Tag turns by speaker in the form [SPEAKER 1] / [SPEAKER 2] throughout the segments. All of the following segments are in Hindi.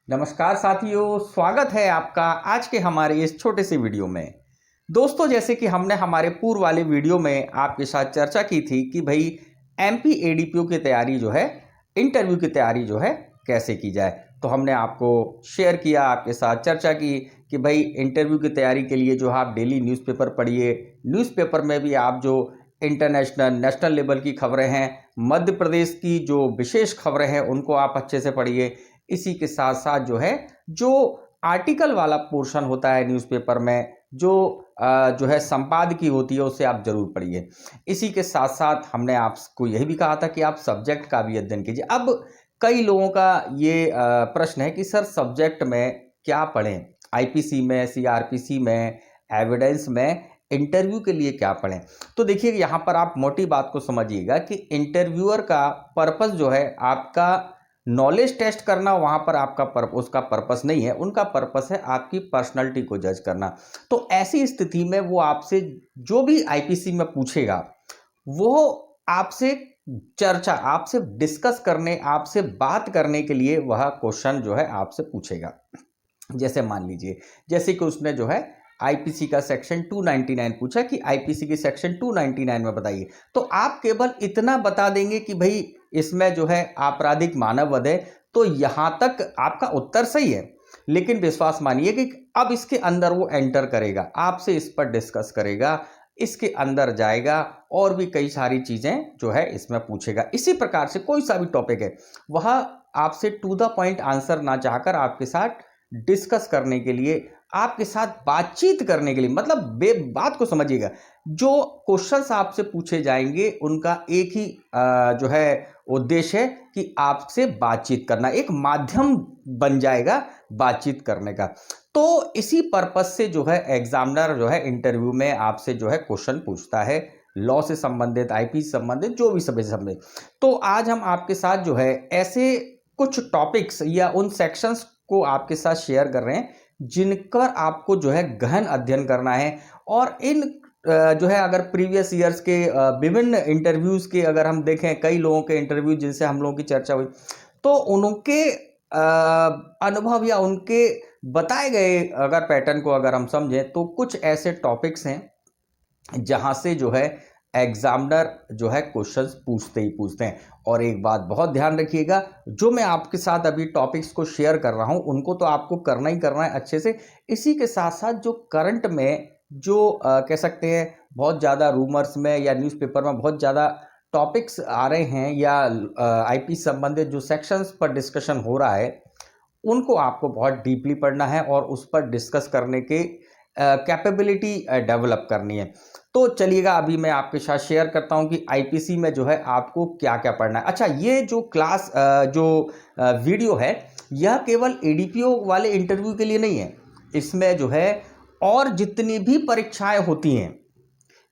[SPEAKER 1] नमस्कार साथियों, स्वागत है आपका आज के हमारे इस छोटे से वीडियो में। दोस्तों, जैसे कि हमने हमारे पूर्व वाले वीडियो में आपके साथ चर्चा की थी कि भाई एमपी एडीपीओ की तैयारी जो है, इंटरव्यू की तैयारी जो है कैसे की जाए। तो हमने आपको शेयर किया, आपके साथ चर्चा की कि भाई इंटरव्यू की तैयारी के लिए जो आप डेली न्यूज़पेपर पढ़िए। न्यूज़पेपर में भी आप जो इंटरनेशनल नेशनल लेवल की खबरें हैं, मध्य प्रदेश की जो विशेष खबरें हैं उनको आप अच्छे से पढ़िए। इसी के साथ साथ जो आर्टिकल वाला पोर्शन होता है न्यूज़पेपर में, जो है संपादकीय होती है, उसे आप जरूर पढ़िए। इसी के साथ साथ हमने आपको यही भी कहा था कि आप सब्जेक्ट का भी अध्ययन कीजिए। अब कई लोगों का ये प्रश्न है कि सर सब्जेक्ट में क्या पढ़ें, आईपीसी में, सीआरपीसी में, एविडेंस में, इंटरव्यू के लिए क्या पढ़ें। तो देखिए, यहाँ पर आप मोटी बात को समझिएगा कि इंटरव्यूअर का पर्पस जो है आपका नॉलेज टेस्ट करना, वहां पर आपका उसका पर्पस नहीं है। उनका पर्पस है आपकी पर्सनालिटी को जज करना। तो ऐसी स्थिति में वो आपसे जो भी आईपीसी में पूछेगा, वो आपसे चर्चा, आपसे डिस्कस करने, आपसे बात करने के लिए वह क्वेश्चन जो है आपसे पूछेगा। जैसे मान लीजिए, जैसे कि उसने जो है आईपीसी का सेक्शन 299 पूछा कि आईपीसी की सेक्शन 299 में बताइए। तो आप केवल इतना बता देंगे कि भाई इसमें जो है आपराधिक मानव वध है, तो यहां तक आपका उत्तर सही है। लेकिन विश्वास मानिए कि अब इसके अंदर वो एंटर करेगा, आपसे इस पर डिस्कस करेगा, इसके अंदर जाएगा और भी कई सारी चीजें जो है इसमें पूछेगा। इसी प्रकार से कोई सा भी टॉपिक है, वह आपसे टू द पॉइंट आंसर ना चाहकर आपके साथ डिस्कस करने के लिए, आपके साथ बातचीत करने के लिए, मतलब बात को समझिएगा, जो क्वेश्चंस आपसे पूछे जाएंगे उनका एक ही जो है उद्देश्य है कि आपसे बातचीत करना, एक माध्यम बन जाएगा बातचीत करने का। तो इसी पर्पस से जो है एग्जामिनर जो है इंटरव्यू में आपसे जो है क्वेश्चन पूछता है, लॉ से संबंधित, आईपी से संबंधित, जो भी सब संबंधित। तो आज हम आपके साथ जो है ऐसे कुछ टॉपिक्स या उन सेक्शंस को आपके साथ शेयर कर रहे हैं जिन पर आपको जो है गहन अध्ययन करना है। और इन जो है अगर प्रीवियस ईयर्स के विभिन्न इंटरव्यूज के अगर हम देखें, कई लोगों के इंटरव्यू जिनसे हम लोगों की चर्चा हुई, तो उनके अनुभव या उनके बताए गए अगर पैटर्न को अगर हम समझें, तो कुछ ऐसे टॉपिक्स हैं जहां से जो है एग्जामिनर जो है क्वेश्चंस पूछते ही पूछते हैं। और एक बात बहुत ध्यान रखिएगा, जो मैं आपके साथ अभी टॉपिक्स को शेयर कर रहा हूं उनको तो आपको करना ही करना है अच्छे से। इसी के साथ साथ जो करंट में जो कह सकते हैं बहुत ज़्यादा रूमर्स में या न्यूज़पेपर में बहुत ज़्यादा टॉपिक्स आ रहे हैं, या आईपी संबंधित जो सेक्शंस पर डिस्कशन हो रहा है, उनको आपको बहुत डीपली पढ़ना है और उस पर डिस्कस करने के कैपेबिलिटी डेवलप करनी है। तो चलिएगा, अभी मैं आपके साथ शेयर करता हूं कि आईपीसी में जो है आपको क्या क्या पढ़ना है। अच्छा, ये जो क्लास वीडियो है, यह केवल एडीपीओ वाले इंटरव्यू के लिए नहीं है। इसमें जो है और जितनी भी परीक्षाएं होती हैं,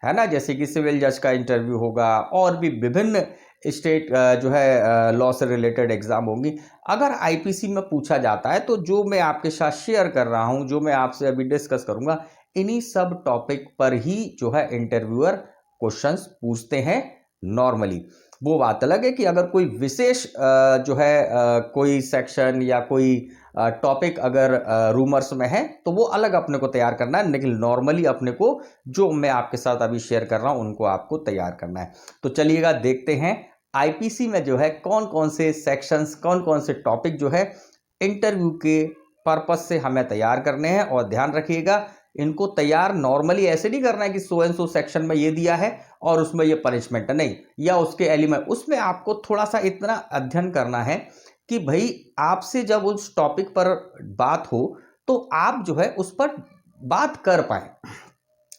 [SPEAKER 1] है ना, जैसे कि सिविल जज का इंटरव्यू होगा और भी विभिन्न स्टेट जो है लॉ से रिलेटेड एग्जाम होंगी, अगर आईपीसी में पूछा जाता है, तो जो मैं आपके साथ शेयर कर रहा हूं, जो मैं आपसे अभी डिस्कस करूंगा, इन्हीं सब टॉपिक पर ही जो है इंटरव्यूअर क्वेश्चंस पूछते हैं नॉर्मली। वो बात अलग है कि अगर कोई विशेष जो है कोई सेक्शन या कोई टॉपिक अगर रूमर्स में है, तो वो अलग अपने को तैयार करना है। लेकिन नॉर्मली अपने को जो मैं आपके साथ अभी शेयर कर रहा हूं उनको आपको तैयार करना है। तो चलिएगा, देखते हैं आईपीसी में जो है कौन कौन से सेक्शंस, कौन कौन से टॉपिक जो है इंटरव्यू के पर्पस से हमें तैयार करने हैं। और ध्यान रखिएगा, इनको तैयार नॉर्मली ऐसे नहीं करना है कि सो एंड सो सेक्शन में ये दिया है और उसमें ये पनिशमेंट है, नहीं, या उसके एलिमेंट, उसमें आपको थोड़ा सा इतना अध्ययन करना है कि भाई आपसे जब उस टॉपिक पर बात हो तो आप जो है उस पर बात कर पाए,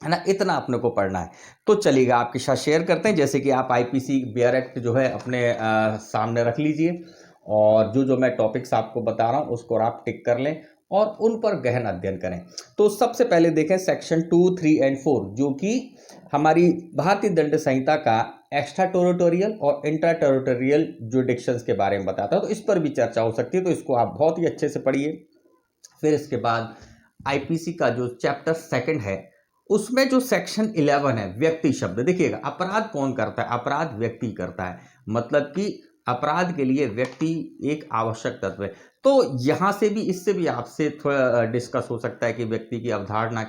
[SPEAKER 1] है ना, इतना अपने को पढ़ना है। तो चलिएगा, आपके साथ शेयर करते हैं। जैसे कि आप आईपीसी बियर एक्ट जो है अपने सामने रख लीजिए, और जो मैं टॉपिक्स आपको बता रहा हूं उसको आप टिक कर लें और उन पर गहन अध्ययन करें। तो सबसे पहले देखें सेक्शन 2, 3 एंड 4, जो कि हमारी भारतीय दंड संहिता का एक्स्ट्रा टेरिटोरियल और इंट्रा टेरिटोरियल जुडिक्शंस के बारे में बताता है। तो इस पर भी चर्चा हो सकती है, तो इसको आप बहुत ही अच्छे से पढ़िए। फिर इसके बाद आईपीसी का जो चैप्टर 2 है, उसमें जो सेक्शन 11 है, व्यक्ति शब्द, देखिएगा अपराध कौन करता है, अपराध व्यक्ति करता है। मतलब कि अपराध के लिए व्यक्ति एक आवश्यक तत्व है। तो यहाँ से भी, इससे भी आपसे थोड़ा डिस्कस हो सकता है कि व्यक्ति की अवधारणा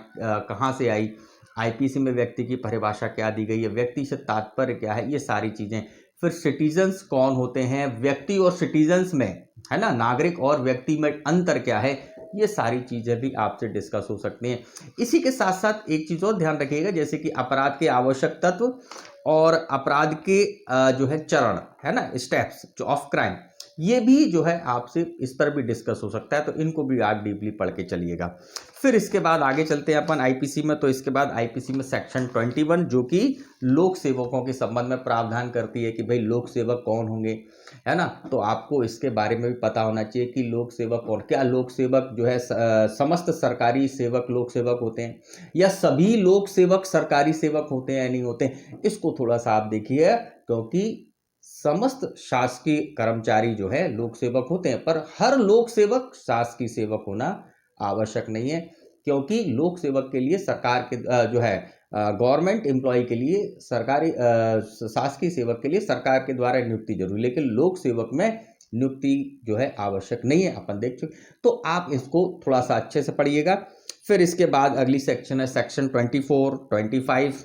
[SPEAKER 1] कहाँ से आई, आईपीसी में व्यक्ति की परिभाषा क्या दी गई है, व्यक्ति से तात्पर्य क्या है, ये सारी चीज़ें। फिर सिटीजन्स कौन होते हैं, व्यक्ति और सिटीजन्स में, है ना, नागरिक और व्यक्ति में अंतर क्या है, ये सारी चीज़ें भी आपसे डिस्कस हो सकती हैं। इसी के साथ साथ एक चीज़ और ध्यान रखिएगा, जैसे कि अपराध के आवश्यक तत्व और अपराध के जो है चरण, है ना, स्टेप्स जो ऑफ क्राइम, ये भी जो है आपसे इस पर भी डिस्कस हो सकता है, तो इनको भी आप डीपली पढ़ के चलिएगा। फिर इसके बाद आगे चलते हैं अपन आईपीसी में। तो इसके बाद आईपीसी में सेक्शन 21 जो कि लोक सेवकों के संबंध में प्रावधान करती है कि भाई लोक सेवक कौन होंगे, है ना। तो आपको इसके बारे में भी पता होना चाहिए कि लोक सेवक और क्या लोक सेवक जो है समस्त सरकारी सेवक लोक सेवक होते हैं या सभी लोक सेवक सरकारी सेवक होते हैं या नहीं होते, इसको थोड़ा सा आप देखिए, क्योंकि समस्त शासकीय कर्मचारी जो है लोक सेवक होते हैं, पर हर लोक सेवक शासकीय सेवक होना आवश्यक नहीं है, क्योंकि लोक सेवक के लिए सरकार के जो है गवर्नमेंट एम्प्लॉय के लिए, सरकारी शासकीय सेवक के लिए सरकार के द्वारा नियुक्ति जरूरी, लेकिन लोक सेवक में नियुक्ति जो है आवश्यक नहीं है, अपन देख चुके। तो आप इसको थोड़ा सा अच्छे से पढ़िएगा। फिर इसके बाद अगली सेक्शन है सेक्शन 24, 25,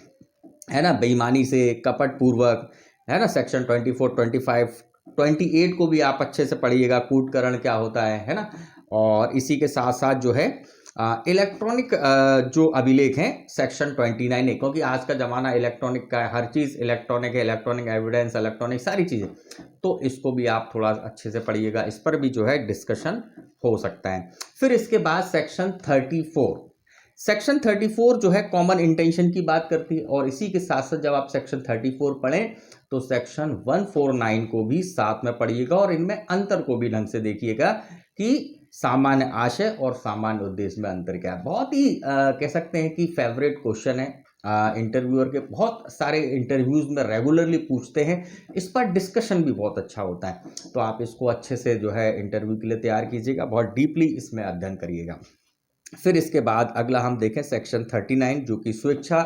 [SPEAKER 1] है ना, बेईमानी से कपट पूर्वक, है ना, सेक्शन 24, 25, 28 को भी आप अच्छे से पढ़िएगा, कूटकरण क्या होता है ना। और इसी के साथ साथ जो है इलेक्ट्रॉनिक जो अभिलेख हैं सेक्शन 29 है, क्योंकि आज का ज़माना इलेक्ट्रॉनिक का है, हर चीज़ इलेक्ट्रॉनिक है, इलेक्ट्रॉनिक एविडेंस, इलेक्ट्रॉनिक सारी चीज़ें, तो इसको भी आप थोड़ा अच्छे से पढ़िएगा, इस पर भी जो है डिस्कशन हो सकता है। फिर इसके बाद सेक्शन 34, सेक्शन 34 जो है कॉमन इंटेंशन की बात करती है, और इसी के साथ साथ जब आप सेक्शन 34 पढ़ें तो सेक्शन 149 को भी साथ में पढ़िएगा, और इनमें अंतर को भी ढंग से देखिएगा कि सामान्य आशय और सामान्य उद्देश्य में अंतर क्या है। बहुत ही कह सकते हैं कि फेवरेट क्वेश्चन है, इंटरव्यूअर के बहुत सारे इंटरव्यूज में रेगुलरली पूछते हैं, इस पर डिस्कशन भी बहुत अच्छा होता है, तो आप इसको अच्छे से जो है इंटरव्यू के लिए तैयार कीजिएगा, बहुत डीपली इसमें अध्ययन करिएगा। फिर इसके बाद अगला हम देखें सेक्शन 39 जो कि स्वेच्छा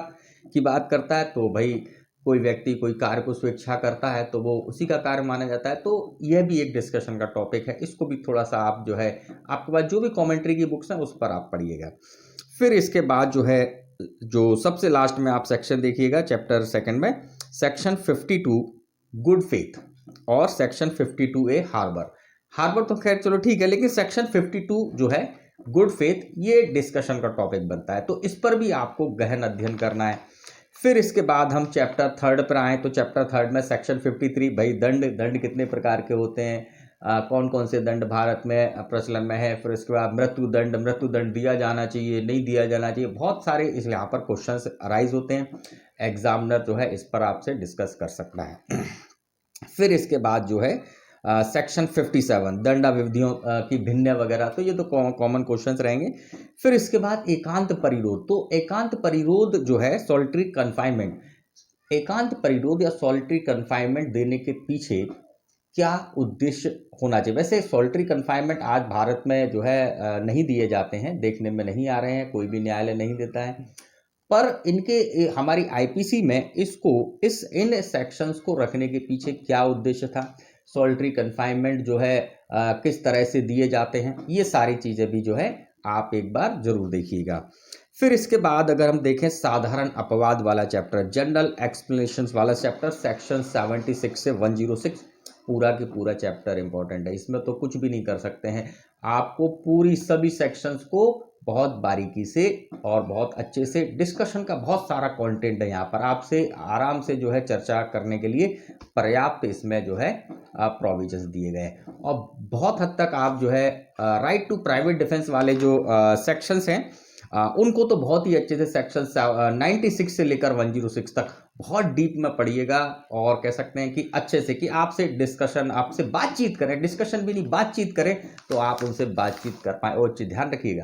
[SPEAKER 1] की बात करता है। तो भाई कोई व्यक्ति कोई कार्य को स्वेच्छा करता है तो वो उसी का कार्य माना जाता है, तो यह भी एक डिस्कशन का टॉपिक है, इसको भी थोड़ा सा आप जो है आपके पास जो भी कमेंट्री की बुक्स हैं उस पर आप पढ़िएगा। फिर इसके बाद जो है जो सबसे लास्ट में आप सेक्शन देखिएगा चैप्टर सेकंड में, सेक्शन 52 गुड फेथ और सेक्शन 52A हार्बर तो खैर चलो ठीक है, लेकिन सेक्शन 52 जो है गुड फेथ, ये डिस्कशन का टॉपिक बनता है, तो इस पर भी आपको गहन अध्ययन करना है। फिर इसके बाद हम चैप्टर 3 पर आए, तो चैप्टर 3 में सेक्शन 53, भाई दंड कितने प्रकार के होते हैं, कौन कौन से दंड भारत में प्रचलन में है। फिर इसके बाद मृत्यु दंड दिया जाना चाहिए, नहीं दिया जाना चाहिए, बहुत सारे इस यहाँ पर क्वेश्चंस अराइज होते हैं, एग्जामिनर जो है इस पर आपसे डिस्कस कर सकता है। फिर इसके बाद जो है सेक्शन 57 दंडाविधियों की भिन्न वगैरह, तो ये तो कॉमन क्वेश्चंस रहेंगे। फिर इसके बाद एकांत परिरोध, तो एकांत परिरोध जो है सॉलिटरी कन्फाइनमेंट, एकांत परिरोध या सॉलिटरी कन्फाइनमेंट देने के पीछे क्या उद्देश्य होना चाहिए। वैसे सॉलिटरी कन्फाइनमेंट आज भारत में जो है नहीं दिए जाते हैं, देखने में नहीं आ रहे हैं, कोई भी न्यायालय नहीं देता है, पर इनके हमारी आईपीसी में इसको इन सेक्शंस को रखने के पीछे क्या उद्देश्य था, सॉलिटरी कन्फाइनमेंट जो है किस तरह से दिए जाते हैं, ये सारी चीज़ें भी जो है आप एक बार जरूर देखिएगा। फिर इसके बाद अगर हम देखें साधारण अपवाद वाला चैप्टर, जनरल एक्सप्लेनेशंस वाला चैप्टर, सेक्शन 76 से 106, पूरा के पूरा चैप्टर इंपॉर्टेंट है, इसमें तो कुछ भी नहीं कर सकते हैं, आपको पूरी सभी सेक्शंस को बहुत बारीकी से और बहुत अच्छे से, डिस्कशन का बहुत सारा कंटेंट है यहाँ पर, आपसे आराम से जो है चर्चा करने के लिए पर्याप्त इसमें जो है प्रोविजंस दिए गए, और बहुत हद तक आप जो है राइट टू प्राइवेट डिफेंस वाले जो सेक्शंस हैं उनको तो बहुत ही अच्छे से सेक्शन 96 से लेकर 106 तक बहुत डीप में पढ़िएगा, और कह सकते हैं कि अच्छे से कि आपसे डिस्कशन, आपसे बातचीत करें, डिस्कशन भी नहीं बातचीत करें, तो आप उनसे बातचीत कर पाए। और चीज़ ध्यान रखिएगा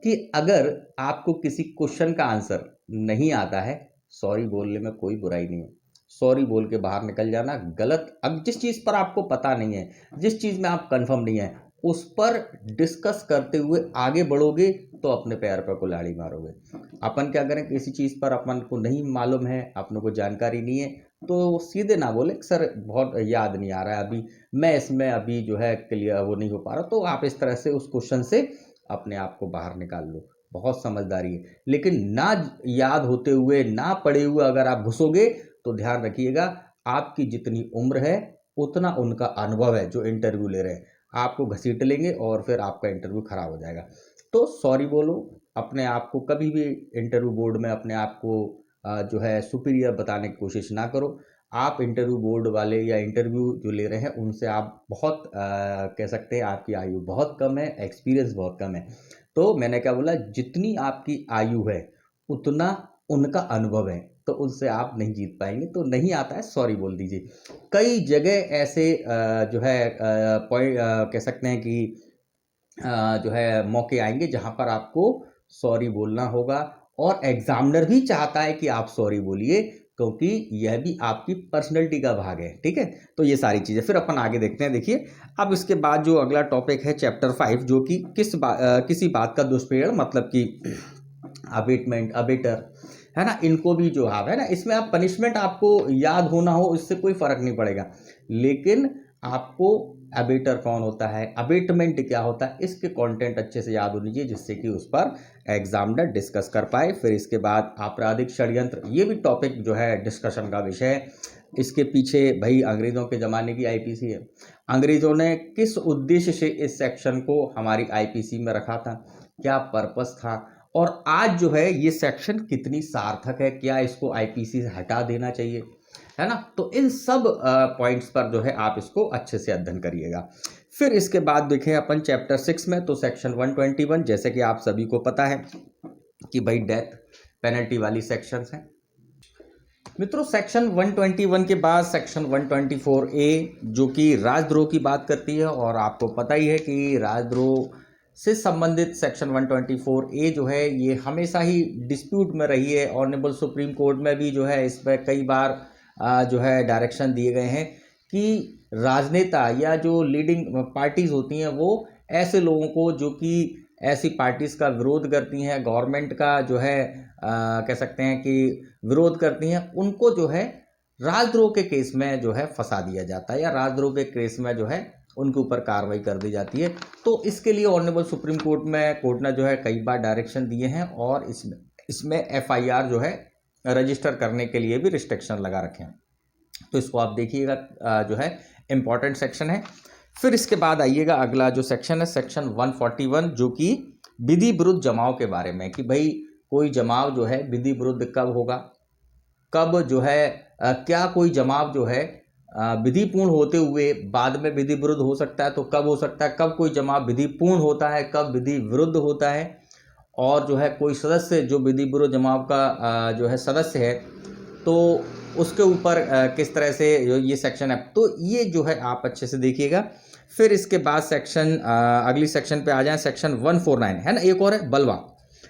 [SPEAKER 1] कि अगर आपको किसी क्वेश्चन का आंसर नहीं आता है, सॉरी बोलने में कोई बुराई नहीं है, सॉरी बोल के बाहर निकल जाना गलत। अब जिस चीज़ पर आपको पता नहीं है, जिस चीज़ में आप कंफर्म नहीं है, उस पर डिस्कस करते हुए आगे बढ़ोगे तो अपने पैर पर कुल्हाड़ी मारोगे। अपन क्या करें, किसी चीज़ पर अपन को नहीं मालूम है, अपनों को जानकारी नहीं है, तो सीधे ना बोले सर बहुत याद नहीं आ रहा है अभी, मैं इसमें अभी जो है क्लियर वो नहीं हो पा रहा, तो आप इस तरह से उस क्वेश्चन से अपने आप को बाहर निकाल लो। बहुत समझदारी है। लेकिन ना याद होते हुए, ना पढ़े हुए अगर आप घुसोगे तो ध्यान रखिएगा, आपकी जितनी उम्र है उतना उनका अनुभव है जो इंटरव्यू ले रहे हैं, आपको घसीट लेंगे और फिर आपका इंटरव्यू खराब हो जाएगा। तो सॉरी बोलो, अपने आप को कभी भी इंटरव्यू बोर्ड में अपने आप को जो है सुपीरियर बताने की कोशिश ना करो। आप इंटरव्यू बोर्ड वाले या इंटरव्यू जो ले रहे हैं उनसे आप बहुत कह सकते हैं आपकी आयु बहुत कम है, एक्सपीरियंस बहुत कम है। तो मैंने क्या बोला, जितनी आपकी आयु है उतना उनका अनुभव है, तो उनसे आप नहीं जीत पाएंगे। तो नहीं आता है सॉरी बोल दीजिए। कई जगह ऐसे जो है पॉइंट कह सकते हैं कि जो है मौके आएंगे जहां पर आपको सॉरी बोलना होगा, और एग्जामिनर भी चाहता है कि आप सॉरी बोलिए, क्योंकि यह भी आपकी पर्सनैलिटी का भाग है। ठीक है, तो ये सारी चीज़ें फिर अपन आगे देखते हैं। देखिए अब इसके बाद जो अगला टॉपिक है चैप्टर 5, जो कि किसी बात का दुष्प्रयोग, मतलब कि अबेटमेंट, अबेटर, है ना, इनको भी जो है ना, इसमें आप पनिशमेंट आपको याद होना हो इससे कोई फर्क नहीं पड़ेगा, लेकिन आपको अबेटर कौन होता है, अबेटमेंट क्या होता है, इसके कंटेंट अच्छे से याद होनी चाहिए, जिससे कि उस पर एग्जामिनर डिस्कस कर पाए। फिर इसके बाद आपराधिक षड्यंत्र, ये भी टॉपिक जो है डिस्कशन का विषय है। इसके पीछे भाई अंग्रेज़ों के ज़माने की आईपीसी है। अंग्रेज़ों ने किस उद्देश्य से इस सेक्शन को हमारी आईपीसी में रखा था, क्या पर्पस था, और आज जो है ये सेक्शन कितनी सार्थक है, क्या इसको आईपीसी से हटा देना चाहिए, है ना। तो इन सब पॉइंट्स पर जो है आप इसको अच्छे से अध्ययन करिएगा। फिर इसके बाद देखें अपन चैप्टर 6 में, तो सेक्शन 121, जैसे कि आप सभी को पता है कि भाई डेथ पेनल्टी वाली सेक्शंस हैं। मित्रों सेक्शन 121 के बाद सेक्शन 124A जो कि राजद्रोह की बात करती है, और आपको पता ही है कि राजद्रोह से संबंधित सेक्शन 124A जो है ये हमेशा ही डिस्प्यूट में रही है। ऑनरेबल सुप्रीम कोर्ट में भी जो है इस पर कई बार जो है डायरेक्शन दिए गए हैं कि राजनेता या जो लीडिंग पार्टीज होती हैं वो ऐसे लोगों को जो कि ऐसी पार्टीज का विरोध करती हैं, गवर्नमेंट का जो है कह सकते हैं कि विरोध करती हैं, उनको जो है राजद्रोह के केस में जो है फंसा दिया जाता है, या राजद्रोह के केस में जो है उनके ऊपर कार्रवाई कर दी जाती है। तो इसके लिए ऑनरेबल सुप्रीम कोर्ट ने जो है कई बार डायरेक्शन दिए हैं, और इसमें एफआईआर जो है रजिस्टर करने के लिए भी रिस्ट्रिक्शन लगा रखे हैं। तो इसको आप देखिएगा, जो है इम्पॉर्टेंट सेक्शन है। फिर इसके बाद आइएगा अगला जो सेक्शन है सेक्शन 141, जो कि विधि विरुद्ध जमाव के बारे में, कि भाई कोई जमाव जो है विधि विरुद्ध कब होगा, कब जो है क्या कोई जमाव जो है विधिपूर्ण होते हुए बाद में विधि विरुद्ध हो सकता है, तो कब हो सकता है, कब कोई जमाव विधिपूर्ण होता है, कब विधि विरुद्ध होता है, और जो है कोई सदस्य जो विधि विरुद्ध जमाव का जो है सदस्य है, तो उसके ऊपर किस तरह से ये सेक्शन है। तो ये जो है आप अच्छे से देखिएगा। फिर इसके बाद सेक्शन अगली सेक्शन पे आ जाए, सेक्शन 149 है ना, एक और है बलवा,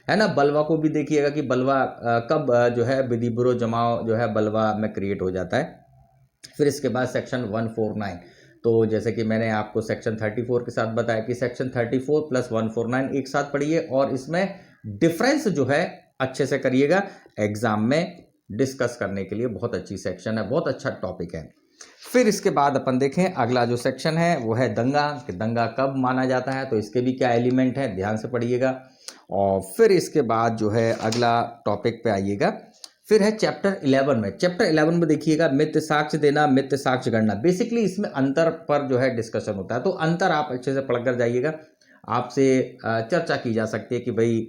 [SPEAKER 1] है ना। बलवा को भी देखिएगा कि बलवा कब जो है विधि विरुद्ध जमाव जो है बलवा में क्रिएट हो जाता है। फिर इसके बाद सेक्शन 149, तो जैसे कि मैंने आपको सेक्शन 34 के साथ बताया कि सेक्शन 34 प्लस 149 एक साथ पढ़िए, और इसमें डिफरेंस जो है अच्छे से करिएगा, एग्जाम में डिस्कस करने के लिए बहुत अच्छी सेक्शन है, बहुत अच्छा टॉपिक है। फिर इसके बाद अपन देखें अगला जो सेक्शन है वो है दंगा, कि दंगा कब माना जाता है, तो इसके भी क्या एलिमेंट है, ध्यान से पढ़िएगा। और फिर इसके बाद जो है अगला टॉपिक पे आइएगा, फिर है चैप्टर 11 में। चैप्टर 11 में देखिएगा मिथ्य साक्ष्य देना, मिथ्य साक्ष्य गणना। बेसिकली इसमें अंतर पर जो है डिस्कशन होता है, तो अंतर आप अच्छे से पढ़कर जाइएगा। आपसे चर्चा की जा सकती है कि भाई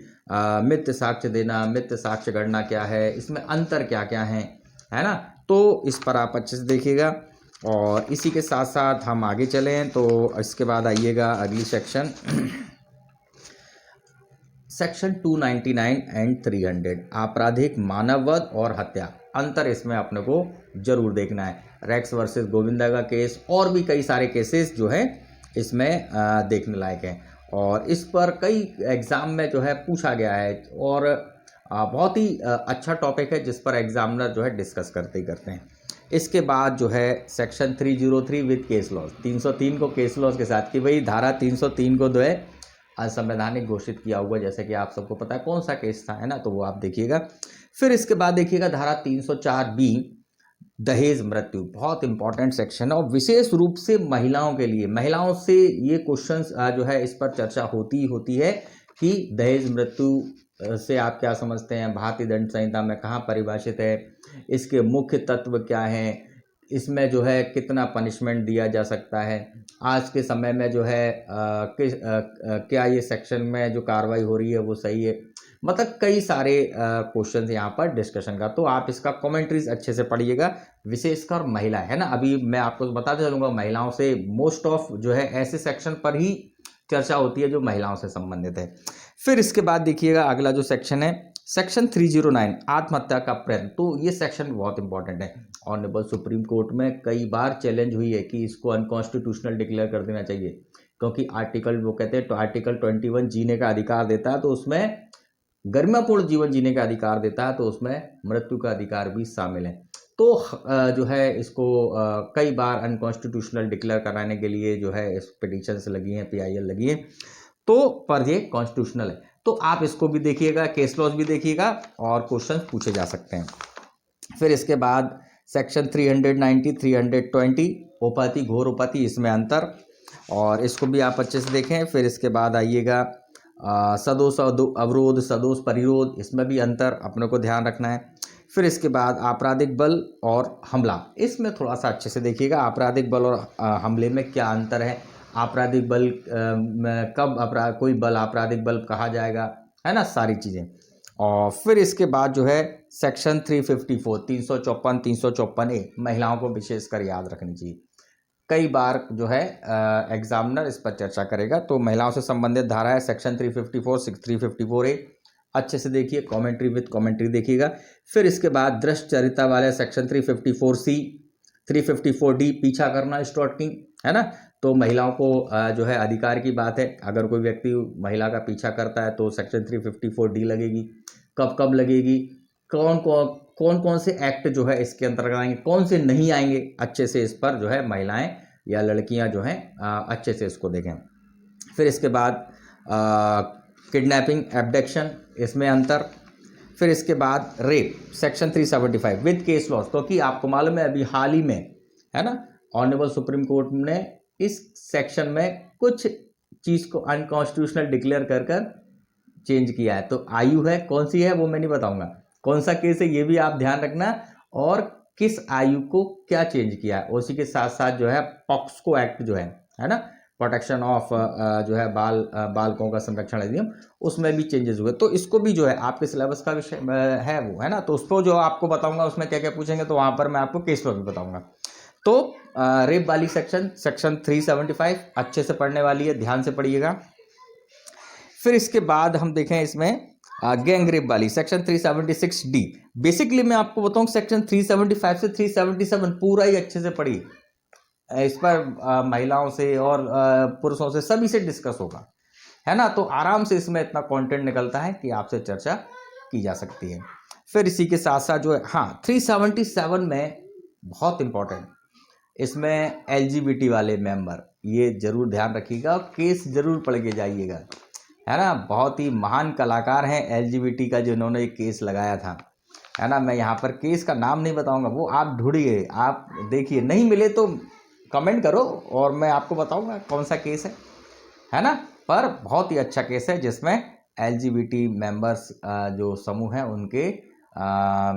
[SPEAKER 1] मिथ्य साक्ष्य देना, मिथ्य साक्ष्य गणना क्या है, इसमें अंतर क्या क्या है ना। तो इस पर आप अच्छे से देखिएगा। और इसी के साथ साथ हम आगे चलें, तो इसके बाद आइएगा अगली सेक्शन सेक्शन 299 एंड 300, आपराधिक मानववध और हत्या। अंतर इसमें अपने को जरूर देखना है। रेक्स वर्सेस गोविंदा का केस और भी कई सारे केसेस जो है इसमें देखने लायक हैं, और इस पर कई एग्ज़ाम में जो है पूछा गया है, और बहुत ही अच्छा टॉपिक है जिस पर एग्जामिनर जो है डिस्कस करते ही करते हैं। इसके बाद जो है सेक्शन 303 विद केस लॉज, 303 को केस लॉज के साथ, कि भाई धारा 303 को जो है असंवैधानिक घोषित किया हुआ, जैसे कि आप सबको पता है कौन सा केस था, है ना, तो वो आप देखिएगा। फिर इसके बाद देखिएगा धारा 304B दहेज मृत्यु बहुत इंपॉर्टेंट सेक्शन है और विशेष रूप से महिलाओं के लिए, महिलाओं से ये क्वेश्चंस जो है इस पर चर्चा होती है कि दहेज मृत्यु से आप क्या समझते हैं, भारतीय दंड संहिता में कहाँ परिभाषित है, इसके मुख्य तत्व क्या हैं, इसमें जो है कितना पनिशमेंट दिया जा सकता है, आज के समय में जो है क्या ये सेक्शन में जो कार्रवाई हो रही है वो सही है, मतलब कई सारे क्वेश्चन यहाँ पर डिस्कशन का। तो आप इसका कमेंट्रीज अच्छे से पढ़िएगा, विशेषकर महिला है ना। अभी मैं आपको बताते चलूँगा, महिलाओं से मोस्ट ऑफ जो है ऐसे सेक्शन पर ही चर्चा होती है जो महिलाओं से संबंधित है। फिर इसके बाद देखिएगा अगला जो सेक्शन है सेक्शन 309 आत्महत्या का प्रयत्न। तो ये सेक्शन बहुत इंपॉर्टेंट है। ऑनरेबल सुप्रीम कोर्ट में कई बार चैलेंज हुई है कि इसको अनकॉन्स्टिट्यूशनल डिक्लेयर कर देना चाहिए, क्योंकि आर्टिकल वो कहते हैं तो आर्टिकल 21 जीने का अधिकार देता है, तो उसमें गरिमापूर्ण जीवन जीने का अधिकार देता है, तो उसमें मृत्यु का अधिकार भी शामिल है। तो जो है इसको कई बार अनकॉन्स्टिट्यूशनल डिक्लेयर कराने के लिए जो है इस पिटीशंस लगी हैं, PIL लगी है, तो पर ये कॉन्स्टिट्यूशनल है। तो आप इसको भी देखिएगा, केस लॉज भी देखिएगा और क्वेश्चन पूछे जा सकते हैं। फिर इसके बाद सेक्शन 390 320 उपाधि घोर उपाधि, इसमें अंतर, और इसको भी आप अच्छे से देखें। फिर इसके बाद आइएगा सदोष अवरोध सदोष परिरोध, इसमें भी अंतर अपने को ध्यान रखना है। फिर इसके बाद आपराधिक बल और हमला, इसमें थोड़ा सा अच्छे से देखिएगा आपराधिक बल और हमले में क्या अंतर है, आपराधिक बल कब कोई बल आपराधिक बल कहा जाएगा, है ना, सारी चीज़ें। और फिर इसके बाद जो है सेक्शन 354 354A महिलाओं को विशेषकर याद रखनी चाहिए, कई बार जो है एग्जामिनर इस पर चर्चा करेगा। तो महिलाओं से संबंधित धारा है सेक्शन 354 354A, अच्छे से देखिए, कमेंट्री विद कमेंट्री देखिएगा। फिर इसके बाद दृष्टचरिता वाले सेक्शन 354C 354D पीछा करना स्टॉकिंग, है ना। तो महिलाओं को जो है अधिकार की बात है, अगर कोई व्यक्ति महिला का पीछा करता है तो सेक्शन 354D लगेगी। कब कब लगेगी, कौन कौन से एक्ट जो है इसके अंतर्गत आएंगे, कौन से नहीं आएंगे, अच्छे से इस पर जो है महिलाएं या लड़कियां जो हैं अच्छे से इसको देखें। फिर इसके बाद किडनैपिंग एब्डक्शन, इसमें अंतर। फिर इसके बाद rape section 375 with case laws, क्योंकि आपको मालूम है अभी हाल ही में, है ना, ऑनरेबल सुप्रीम कोर्ट ने इस सेक्शन में कुछ चीज़ को अनकॉन्स्टिट्यूशनल डिक्लेयर कर चेंज किया है। तो आयु है कौन सी है वो मैं नहीं बताऊंगा, कौन सा केस है ये भी आप ध्यान रखना, और किस आयु को क्या चेंज किया है। उसी के साथ साथ जो है पॉक्सको एक्ट जो है ना, प्रोटेक्शन ऑफ जो है बालकों का संरक्षण अधिनियम, उसमें भी चेंजेस हुए। तो इसको भी जो है आपके सिलेबस का विषय है वो, है ना, तो उसको जो आपको बताऊंगा उसमें क्या क्या पूछेंगे, तो वहाँ पर मैं आपको केस लॉ भी बताऊंगा। तो रेप वाली सेक्शन 375 अच्छे से पढ़ने वाली है, ध्यान से पढ़िएगा। फिर इसके बाद हम देखें इसमें गैंग रेप वाली सेक्शन 376D। बेसिकली मैं आपको बताऊं सेक्शन 375 से 377 पूरा ही अच्छे से पढ़िए, इस पर महिलाओं से और पुरुषों से सभी से डिस्कस होगा, है ना। तो आराम से इसमें इतना कंटेंट निकलता है कि आपसे चर्चा की जा सकती है। फिर इसी के साथ साथ जो है 377 में बहुत इंपॉर्टेंट, इसमें LGBT वाले मेंबर, ये जरूर ध्यान रखिएगा, केस जरूर पढ़ के जाइएगा, है ना। बहुत ही महान कलाकार हैं LGBT का जिन्होंने एक केस लगाया था, है ना। मैं यहाँ पर केस का नाम नहीं बताऊंगा, वो आप ढूंढिए, आप देखिए, नहीं मिले तो कमेंट करो और मैं आपको बताऊंगा कौन सा केस है ना। पर बहुत ही अच्छा केस है जिसमें LGBT मेंबर्स जो समूह हैं उनके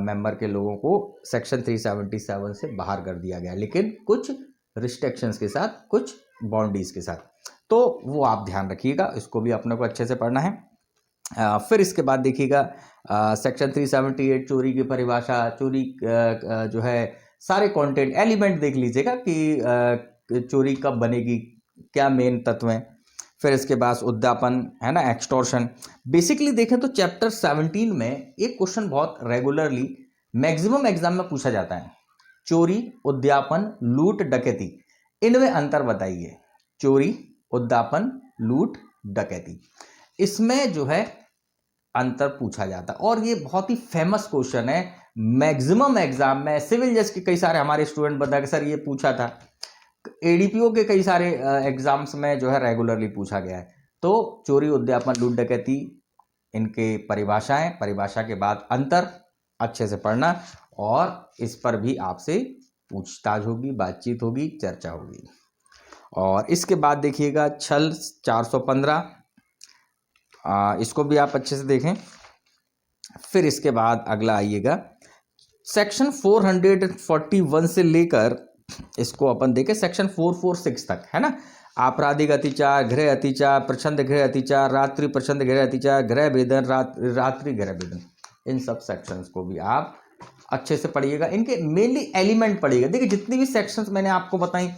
[SPEAKER 1] मेंबर के लोगों को सेक्शन 377 से बाहर कर दिया गया, लेकिन कुछ रिस्ट्रिक्शंस के साथ, कुछ बाउंड्रीज के साथ। तो वो आप ध्यान रखिएगा, इसको भी अपने को अच्छे से पढ़ना है। फिर इसके बाद देखिएगा सेक्शन 378 चोरी की परिभाषा, चोरी जो है सारे कंटेंट एलिमेंट देख लीजिएगा कि चोरी कब बनेगी, क्या मेन तत्व हैं। फिर इसके बाद उद्यापन, है ना, एक्सटॉर्शन। बेसिकली देखें तो चैप्टर 17 में एक क्वेश्चन बहुत रेगुलरली मैक्सिमम एग्जाम में पूछा जाता है, चोरी, उद्यापन, लूट, डकैती, इनमें अंतर बताइए। चोरी, उद्यापन, लूट, डकैती, इसमें जो है अंतर पूछा जाता है, और ये बहुत ही फेमस क्वेश्चन है मैक्सिमम एग्जाम में। सिविल जज के कई सारे हमारे स्टूडेंट बता के सर ये पूछा था, ADPO के कई सारे एग्जाम्स में जो है रेगुलरली पूछा गया है। तो चोरी, उद्यापन, लूट, डकैती, इनके परिभाषाएं, परिभाषा के बाद अंतर अच्छे से पढ़ना, और इस पर भी आपसे पूछताछ होगी, बातचीत होगी, चर्चा होगी। और इसके बाद देखिएगा छल 415, इसको भी आप अच्छे से देखें। फिर इसके बाद अगला आइएगा सेक्शन 441 से लेकर इसको अपन देखें सेक्शन 446 तक, है ना। आपराधिक अतिचार, गृह अतिचार, प्रच्छन्न गृह अतिचार, रात्रि प्रच्छन्न गृह अतिचार, गृह भेदन, रात्रि गृह भेदन, इन सब सेक्शंस को भी आप अच्छे से पढ़िएगा। इनके मेनली एलिमेंट पढ़िएगा। देखिए जितनी भी सेक्शंस मैंने आपको बताई,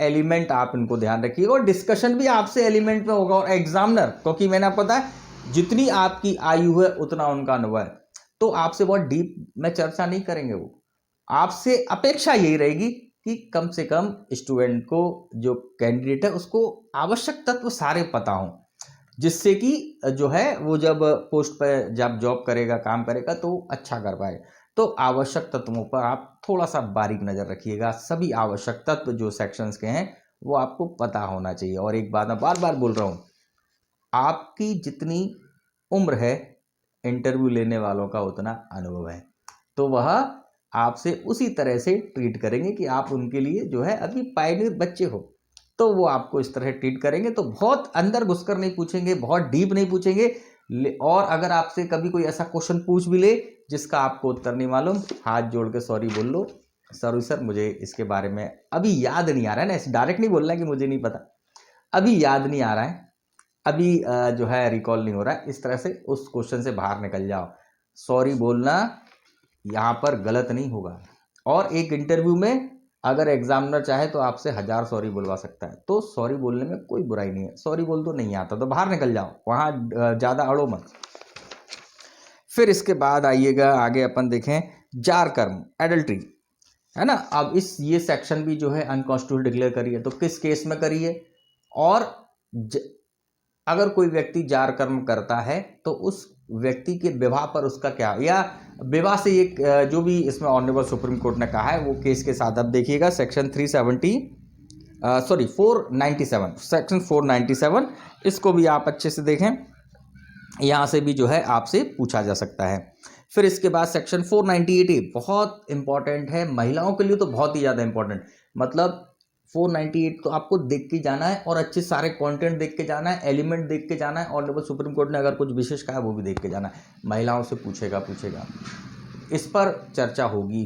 [SPEAKER 1] एलिमेंट आप इनको ध्यान रखिएगा, और डिस्कशन भी आपसे एलिमेंट में होगा। और एग्जामिनर, क्योंकि मैंने आपको बताया जितनी आपकी आयु है उतना उनका अनुभव है, तो आपसे बहुत डीप में चर्चा नहीं करेंगे। वो आपसे अपेक्षा यही रहेगी कि कम से कम स्टूडेंट को, जो कैंडिडेट है, उसको आवश्यक तत्व सारे पता हों, जिससे कि जो है वो जब पोस्ट पर जब जॉब करेगा, काम करेगा, तो अच्छा कर पाए। तो आवश्यक तत्वों पर आप थोड़ा सा बारीक नज़र रखिएगा। सभी आवश्यक तत्व जो सेक्शंस के हैं वो आपको पता होना चाहिए। और एक बात मैं बार बार बोल रहा हूँ, आपकी जितनी उम्र है, इंटरव्यू लेने वालों का उतना अनुभव है, तो वह आपसे उसी तरह से ट्रीट करेंगे कि आप उनके लिए जो है अभी पायनियर बच्चे हो, तो वो आपको इस तरह ट्रीट करेंगे। तो बहुत अंदर घुसकर नहीं पूछेंगे, बहुत डीप नहीं पूछेंगे। और अगर आपसे कभी कोई ऐसा क्वेश्चन पूछ भी ले जिसका आपको उत्तर नहीं मालूम, हाथ जोड़ के सॉरी बोल लो, सर मुझे इसके बारे में अभी याद नहीं आ रहा है ना। ऐसे डायरेक्ट नहीं बोलना कि मुझे नहीं पता, अभी याद नहीं आ रहा है, अभी जो है रिकॉल नहीं हो रहा है। इस तरह से उस क्वेश्चन से बाहर निकल जाओ। सॉरी बोलना यहाँ पर गलत नहीं होगा। और एक इंटरव्यू में अगर एग्जामिनर चाहे तो आपसे 1000 सॉरी बुलवा सकता है, तो सॉरी बोलने में कोई बुराई नहीं है। सॉरी बोल दो, नहीं आता तो बाहर निकल जाओ, वहाँ ज़्यादा अड़ो मत। फिर इसके बाद आइएगा आगे, अपन देखें जार कर्म, एडल्ट्री, है ना। अब ये सेक्शन भी जो है अनकॉन्स्टिट्यूशनल डिक्लेयर करी है, तो किस केस में करी है, और अगर कोई व्यक्ति जार कर्म करता है तो उस व्यक्ति के विवाह पर उसका क्या, या विवाह से एक जो भी इसमें ऑनरेबल सुप्रीम कोर्ट ने कहा है वो केस के साथ अब देखिएगा सेक्शन 497, सेक्शन 497, इसको भी आप अच्छे से देखें। यहाँ से भी जो है आपसे पूछा जा सकता है। फिर इसके बाद सेक्शन 498A बहुत इंपॉर्टेंट है महिलाओं के लिए, तो बहुत ही ज़्यादा इंपॉर्टेंट। मतलब 498 तो आपको देख के जाना है, और अच्छे सारे कंटेंट देख के जाना है, एलिमेंट देख के जाना है। ऑनरेबल सुप्रीम कोर्ट ने अगर कुछ विशेष कहा है वो भी देख के जाना है। महिलाओं से पूछेगा, इस पर चर्चा होगी।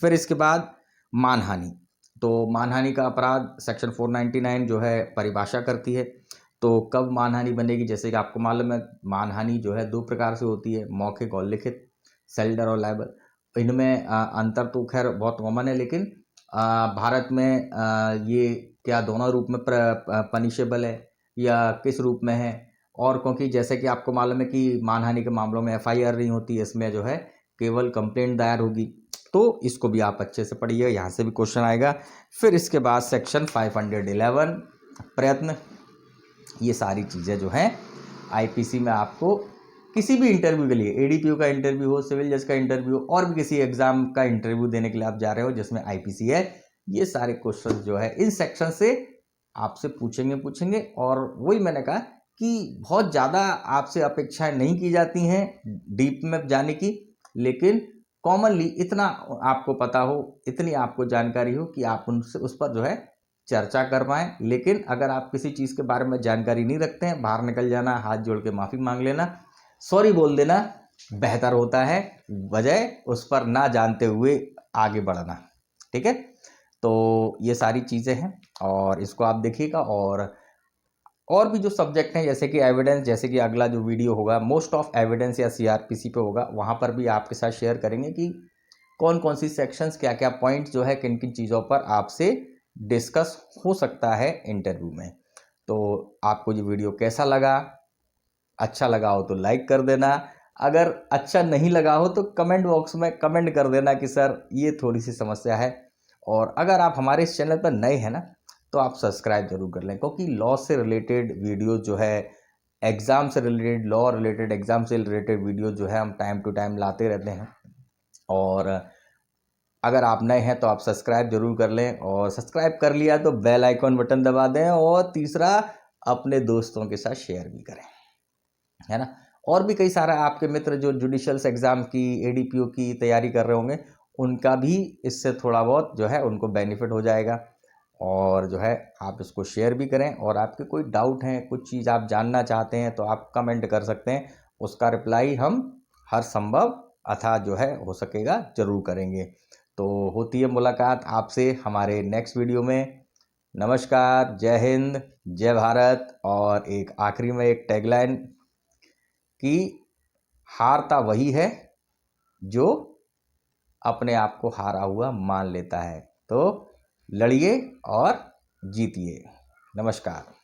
[SPEAKER 1] फिर इसके बाद मानहानि, तो मानहानि का अपराध सेक्शन 499 जो है परिभाषा करती है। तो कब मानहानि बनेगी, जैसे कि आपको मालूम है मानहानि जो है 2 प्रकार से होती है, मौखिक और लिखित, सेल्डर और लाइबल। इनमें अंतर तो खैर बहुत कॉमन है, लेकिन भारत में ये क्या दोनों रूप में पनिशेबल है या किस रूप में है। और क्योंकि जैसे कि आपको मालूम है कि मानहानि के मामलों में FIR नहीं होती, इसमें जो है केवल कंप्लेंट दायर होगी। तो इसको भी आप अच्छे से पढ़िए, यहाँ से भी क्वेश्चन आएगा। फिर इसके बाद सेक्शन 511 प्रयत्न, ये सारी चीज़ें जो हैं IPC में आपको किसी भी इंटरव्यू के लिए, ADPO का इंटरव्यू हो, सिविल जज का इंटरव्यू हो, और भी किसी एग्जाम का इंटरव्यू देने के लिए आप जा रहे हो जिसमें IPC है, ये सारे क्वेश्चन जो है इन सेक्शन से आपसे पूछेंगे। और वही मैंने कहा कि बहुत ज़्यादा आपसे अपेक्षाएं नहीं की जाती हैं डीप में जाने की, लेकिन कॉमनली इतना आपको पता हो, इतनी आपको जानकारी हो कि आप उनसे उस पर जो है चर्चा कर पाएँ। लेकिन अगर आप किसी चीज़ के बारे में जानकारी नहीं रखते हैं, बाहर निकल जाना, हाथ जोड़ के माफ़ी मांग लेना, सॉरी बोल देना बेहतर होता है, बजाय उस पर ना जानते हुए आगे बढ़ना। ठीक है, तो ये सारी चीज़ें हैं और इसको आप देखिएगा। और भी जो सब्जेक्ट हैं जैसे कि एविडेंस, जैसे कि अगला जो वीडियो होगा मोस्ट ऑफ एविडेंस या CRPC पे होगा, वहाँ पर भी आपके साथ शेयर करेंगे कि कौन कौन सी सेक्शंस, क्या क्या पॉइंट्स जो है किन किन चीज़ों पर आपसे डिस्कस हो सकता है इंटरव्यू में। तो आपको ये वीडियो कैसा लगा, अच्छा लगा हो तो लाइक कर देना, अगर अच्छा नहीं लगा हो तो कमेंट बॉक्स में कमेंट कर देना कि सर ये थोड़ी सी समस्या है। और अगर आप हमारे इस चैनल पर नए हैं ना, तो आप सब्सक्राइब जरूर कर लें, क्योंकि लॉ से रिलेटेड वीडियो जो है, एग्ज़ाम से रिलेटेड, लॉ रिलेटेड एग्ज़ाम से रिलेटेड वीडियो जो है हम टाइम टू टाइम लाते रहते हैं। और अगर आप नए हैं तो आप सब्सक्राइब जरूर कर लें, और सब्सक्राइब कर लिया तो बेल आइकॉन बटन दबा दें, और तीसरा अपने दोस्तों के साथ शेयर भी करें, है ना। और भी कई सारे आपके मित्र जो जुडिशल्स एग्ज़ाम की, एडीपीओ की तैयारी कर रहे होंगे, उनका भी इससे थोड़ा बहुत जो है उनको बेनिफिट हो जाएगा। और जो है आप इसको शेयर भी करें, और आपके कोई डाउट हैं, कुछ चीज़ आप जानना चाहते हैं तो आप कमेंट कर सकते हैं, उसका रिप्लाई हम हर संभव अथा जो है हो सकेगा ज़रूर करेंगे। तो होती है मुलाकात आपसे हमारे नेक्स्ट वीडियो में। नमस्कार, जय हिंद, जय भारत। और एक आखिरी में एक टैगलाइन कि हारता वही है जो अपने आप को हारा हुआ मान लेता है। तो लड़िए और जीतिए। नमस्कार।